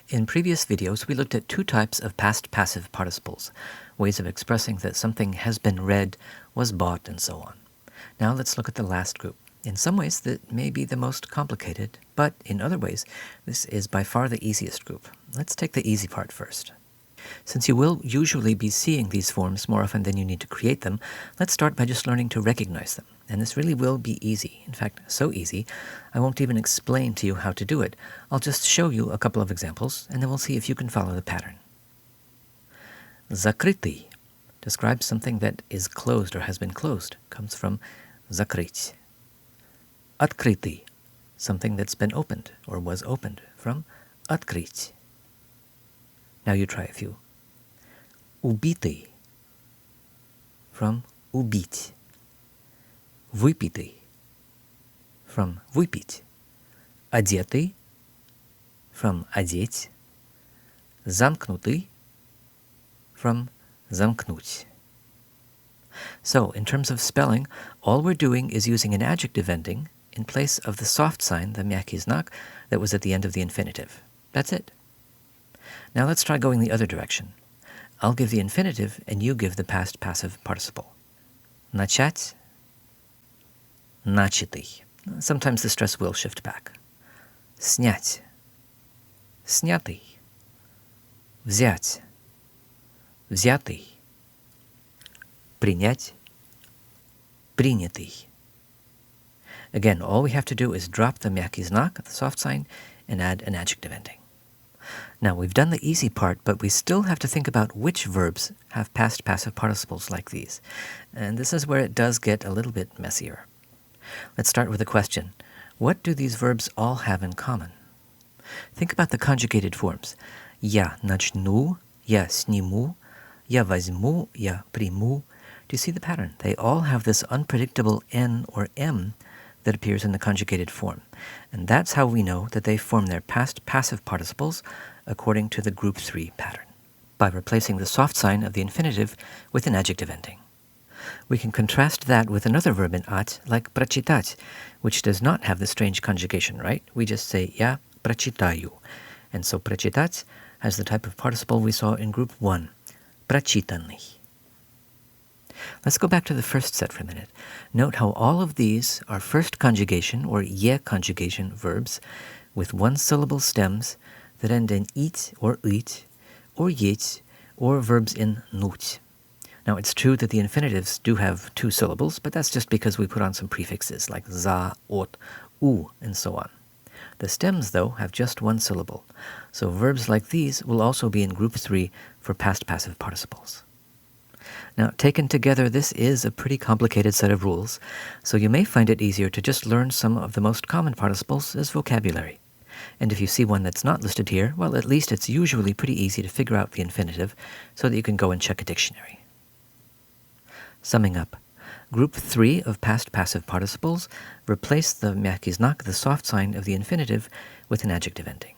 In previous videos, we looked at two types of past passive participles, ways of expressing that something has been read, was bought, and so on. Now let's look at the last group. In some ways, that may be the most complicated, but in other ways, this is by far the easiest group. Let's take the easy part first. Since you will usually be seeing these forms more often than you need to create them, let's start by just learning to recognize them. And this really will be easy. In fact, so easy, I won't even explain to you how to do it. I'll just show you a couple of examples, and then we'll see if you can follow the pattern. Закрытый describes something that is closed or has been closed. Comes from закрыть. Открытый, something that's been opened or was opened, from открыть. Now you try a few. Убитый, from убить. Выпитый, from выпить. Одетый, from одеть. Замкнутый, from замкнуть. So, in terms of spelling, all we're doing is using an adjective ending in place of the soft sign, the мягкий знак, that was at the end of the infinitive. That's it. Now let's try going the other direction. I'll give the infinitive, and you give the past passive participle. Начать, начатый. Sometimes the stress will shift back. Снять, снятый. Взять, взятый. Принять, принятый. Again, all we have to do is drop the мягкий знак, the soft sign, and add an adjective ending. Now, we've done the easy part, but we still have to think about which verbs have past passive participles like these. And this is where it does get a little bit messier. Let's start with a question. What do these verbs all have in common? Think about the conjugated forms. Я начну, я сниму, я возьму, я приму. Do you see the pattern? They all have this unpredictable N or M that appears in the conjugated form. And that's how we know that they form their past passive participles according to the group 3 pattern, by replacing the soft sign of the infinitive with an adjective ending. We can contrast that with another verb in at, like прочитать, which does not have the strange conjugation, right? We just say я прочитаю. And so прочитать has the type of participle we saw in group 1, прочитанный. Let's go back to the first set for a minute. Note how all of these are first conjugation or ye conjugation verbs with one-syllable stems that end in it or it or yet, or verbs in nut. Now, it's true that the infinitives do have two syllables, but that's just because we put on some prefixes like za, ot, u, and so on. The stems, though, have just one syllable, so verbs like these will also be in group 3 for past passive participles. Now, taken together, this is a pretty complicated set of rules, so you may find it easier to just learn some of the most common participles as vocabulary. And if you see one that's not listed here, well, at least it's usually pretty easy to figure out the infinitive so that you can go and check a dictionary. Summing up, group 3 of past passive participles replace the мягкий знак, the soft sign of the infinitive, with an adjective ending.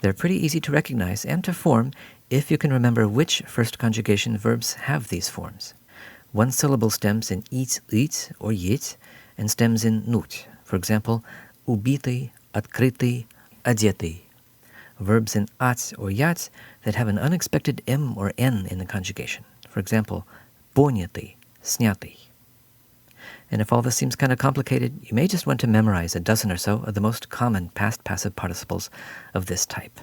They're pretty easy to recognize and to form if you can remember which first conjugation verbs have these forms. One-syllable stems in it or yet, and stems in nut. For example, убитый, открытый, одетый. Verbs in at or ят that have an unexpected M or N in the conjugation. For example, понятый, снятый. And if all this seems kind of complicated, you may just want to memorize a dozen or so of the most common past passive participles of this type.